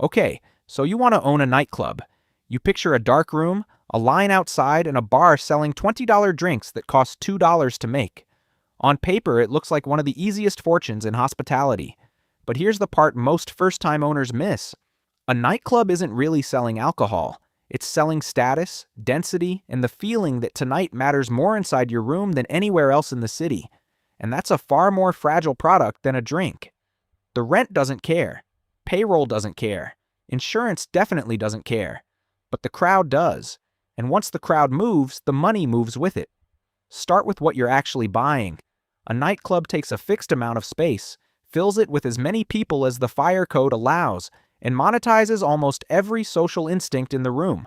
Okay, so you want to own a nightclub. You picture a dark room, a line outside, and a bar selling $20 drinks that cost $2 to make. On paper, it looks like one of the easiest fortunes in hospitality. But here's the part most first-time owners miss. A nightclub isn't really selling alcohol. It's selling status, density, and the feeling that tonight matters more inside your room than anywhere else in the city. And that's a far more fragile product than a drink. The rent doesn't care. Payroll doesn't care. Insurance definitely doesn't care. But the crowd does. And once the crowd moves, the money moves with it. Start with what you're actually buying. A nightclub takes a fixed amount of space, fills it with as many people as the fire code allows, and monetizes almost every social instinct in the room.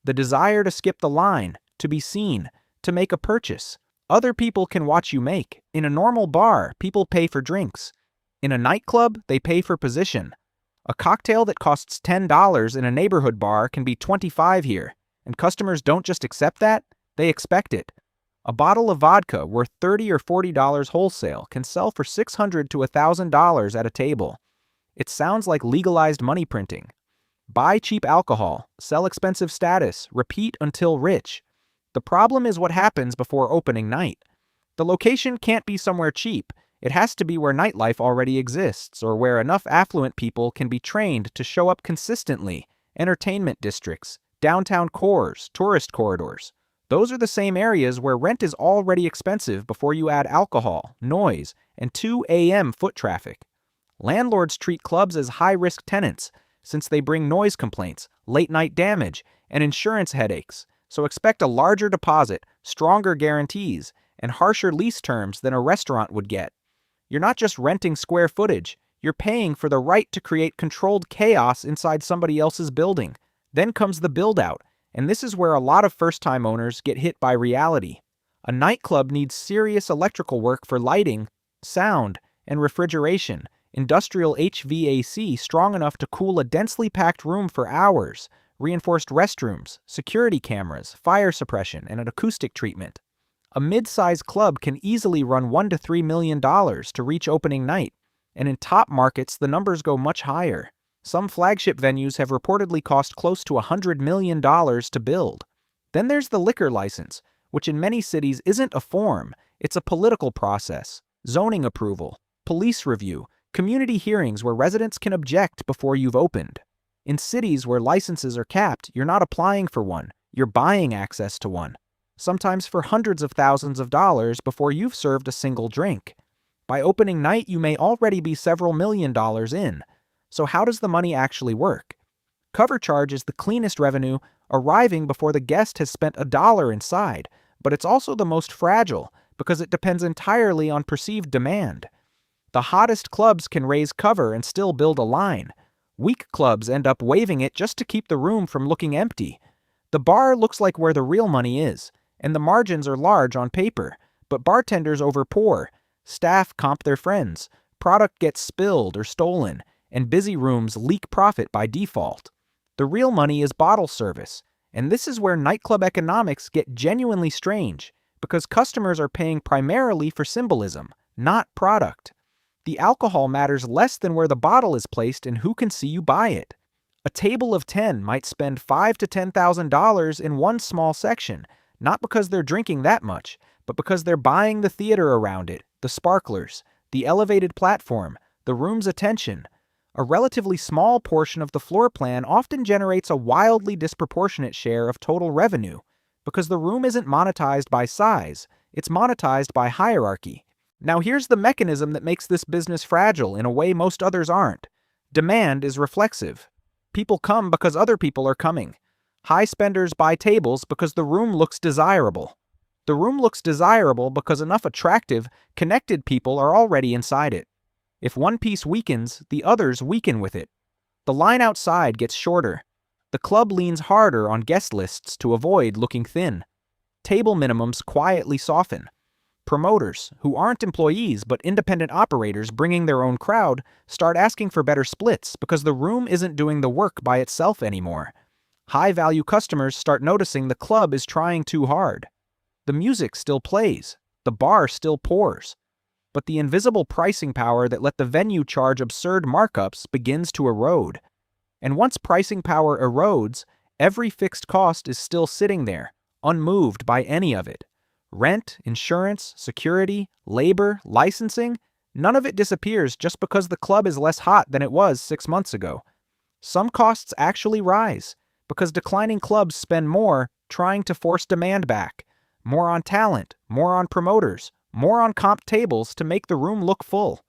The desire to skip the line, to be seen, to make a purchase. Other people can watch you make. In a normal bar, people pay for drinks. In a nightclub, they pay for position. A cocktail that costs $10 in a neighborhood bar can be $25 here, and customers don't just accept that, they expect it. A bottle of vodka worth $30 or $40 wholesale can sell for $600 to $1,000 at a table. It sounds like legalized money printing. Buy cheap alcohol, sell expensive status, repeat until rich. The problem is what happens before opening night. The location can't be somewhere cheap. It has to be where nightlife already exists, or where enough affluent people can be trained to show up consistently. Entertainment districts, downtown cores, tourist corridors. Those are the same areas where rent is already expensive before you add alcohol, noise, and 2 a.m. foot traffic. Landlords treat clubs as high-risk tenants, since they bring noise complaints, late-night damage, and insurance headaches, so expect a larger deposit, stronger guarantees, and harsher lease terms than a restaurant would get. You're not just renting square footage, you're paying for the right to create controlled chaos inside somebody else's building. Then comes the build-out, and this is where a lot of first-time owners get hit by reality. A nightclub needs serious electrical work for lighting, sound, and refrigeration, industrial HVAC strong enough to cool a densely packed room for hours, reinforced restrooms, security cameras, fire suppression, and an acoustic treatment. A mid-size club can easily run $1 to $3 million to reach opening night, and in top markets the numbers go much higher. Some flagship venues have reportedly cost close to $100 million to build. Then there's the liquor license, which in many cities isn't a form, it's a political process. Zoning approval, police review, community hearings where residents can object before you've opened. In cities where licenses are capped, you're not applying for one, you're buying access to one. Sometimes for hundreds of thousands of dollars before you've served a single drink. By opening night, you may already be several $million in. So how does the money actually work? Cover charge is the cleanest revenue, arriving before the guest has spent $1 inside, but it's also the most fragile because it depends entirely on perceived demand. The hottest clubs can raise cover and still build a line. Weak clubs end up waiving it just to keep the room from looking empty. The bar looks like where the real money is, and the margins are large on paper, but bartenders overpour, staff comp their friends, product gets spilled or stolen, and busy rooms leak profit by default. The real money is bottle service, and this is where nightclub economics get genuinely strange, because customers are paying primarily for symbolism, not product. The alcohol matters less than where the bottle is placed and who can see you buy it. A table of 10 might spend $5,000 to $10,000 in one small section, not because they're drinking that much, but because they're buying the theater around it, the sparklers, the elevated platform, the room's attention. A relatively small portion of the floor plan often generates a wildly disproportionate share of total revenue, because the room isn't monetized by size, it's monetized by hierarchy. Now here's the mechanism that makes this business fragile in a way most others aren't. Demand is reflexive. People come because other people are coming. High spenders buy tables because the room looks desirable. The room looks desirable because enough attractive, connected people are already inside it. If one piece weakens, the others weaken with it. The line outside gets shorter. The club leans harder on guest lists to avoid looking thin. Table minimums quietly soften. Promoters, who aren't employees but independent operators bringing their own crowd, start asking for better splits because the room isn't doing the work by itself anymore. High-value customers start noticing the club is trying too hard. The music still plays. The bar still pours. But the invisible pricing power that let the venue charge absurd markups begins to erode. And once pricing power erodes, every fixed cost is still sitting there, unmoved by any of it. Rent, insurance, security, labor, licensing, none of it disappears just because the club is less hot than it was 6 months ago. Some costs actually rise, because declining clubs spend more trying to force demand back, more on talent, more on promoters, more on comp tables to make the room look full.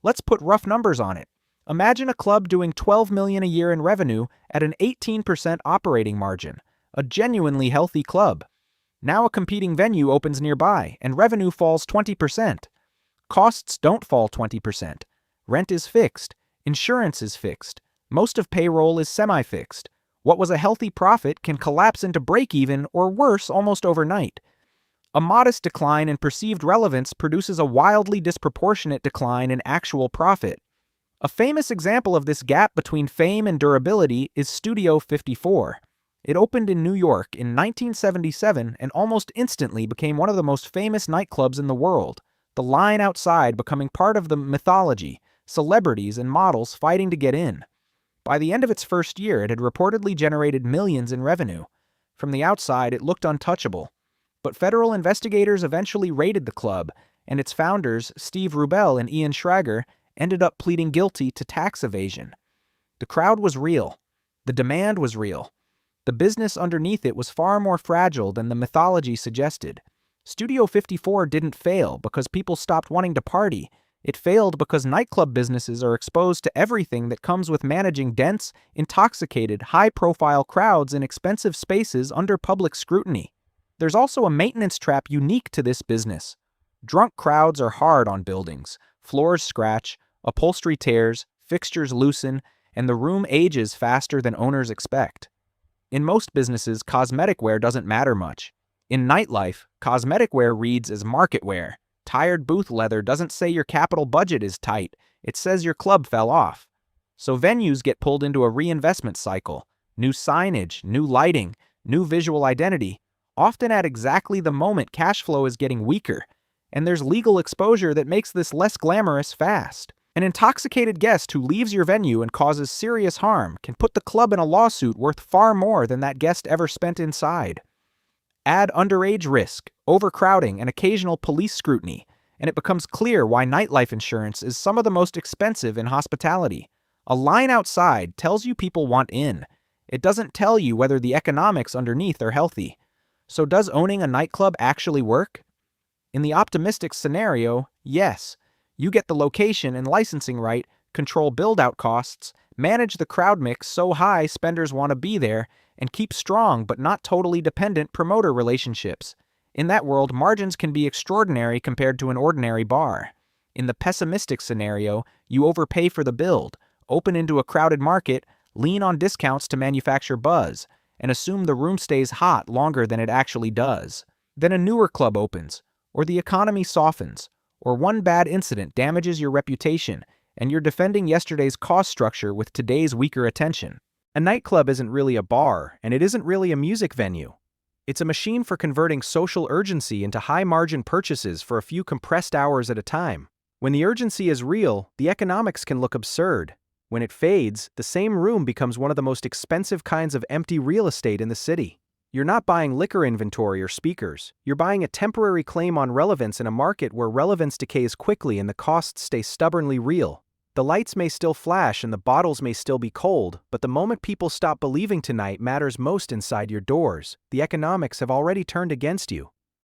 Let's put rough numbers on it. Imagine a club doing $12 million a year in revenue at an 18% operating margin, a genuinely healthy club. Now a competing venue opens nearby and revenue falls 20%. Costs don't fall 20%. Rent is fixed, insurance is fixed, most of payroll is semi-fixed. What was a healthy profit can collapse into break-even or worse almost overnight. A modest decline in perceived relevance produces a wildly disproportionate decline in actual profit. A famous example of this gap between fame and durability is Studio 54. It opened in New York in 1977 and almost instantly became one of the most famous nightclubs in the world, the line outside becoming part of the mythology, celebrities and models fighting to get in. By the end of its first year, it had reportedly generated millions in revenue. From the outside, it looked untouchable. But federal investigators eventually raided the club, and its founders, Steve Rubel and Ian Schrager, ended up pleading guilty to tax evasion. The crowd was real. The demand was real. The business underneath it was far more fragile than the mythology suggested. Studio 54 didn't fail because people stopped wanting to party. It failed because nightclub businesses are exposed to everything that comes with managing dense, intoxicated, high-profile crowds in expensive spaces under public scrutiny. There's also a maintenance trap unique to this business. Drunk crowds are hard on buildings. Floors scratch, upholstery tears, fixtures loosen, and the room ages faster than owners expect. In most businesses, cosmetic wear doesn't matter much. In nightlife, cosmetic wear reads as market wear. Tired booth leather doesn't say your capital budget is tight, it says your club fell off. So venues get pulled into a reinvestment cycle. New signage, new lighting, new visual identity, often at exactly the moment cash flow is getting weaker. And there's legal exposure that makes this less glamorous fast. An intoxicated guest who leaves your venue and causes serious harm can put the club in a lawsuit worth far more than that guest ever spent inside. Add underage risk, overcrowding, and occasional police scrutiny, and it becomes clear why nightlife insurance is some of the most expensive in hospitality. A line outside tells you people want in. It doesn't tell you whether the economics underneath are healthy. So does owning a nightclub actually work? In the optimistic scenario, yes. You get the location and licensing right, control build-out costs, manage the crowd mix so high spenders want to be there, and keep strong but not totally dependent promoter relationships. In that world, margins can be extraordinary compared to an ordinary bar. In the pessimistic scenario, you overpay for the build, open into a crowded market, lean on discounts to manufacture buzz, and assume the room stays hot longer than it actually does. Then a newer club opens, or the economy softens, or one bad incident damages your reputation, and you're defending yesterday's cost structure with today's weaker attention. A nightclub isn't really a bar, and it isn't really a music venue. It's a machine for converting social urgency into high-margin purchases for a few compressed hours at a time. When the urgency is real, the economics can look absurd. When it fades, the same room becomes one of the most expensive kinds of empty real estate in the city. You're not buying liquor inventory or speakers. You're buying a temporary claim on relevance in a market where relevance decays quickly and the costs stay stubbornly real. The lights may still flash and the bottles may still be cold, but the moment people stop believing tonight matters most inside your doors, the economics have already turned against you.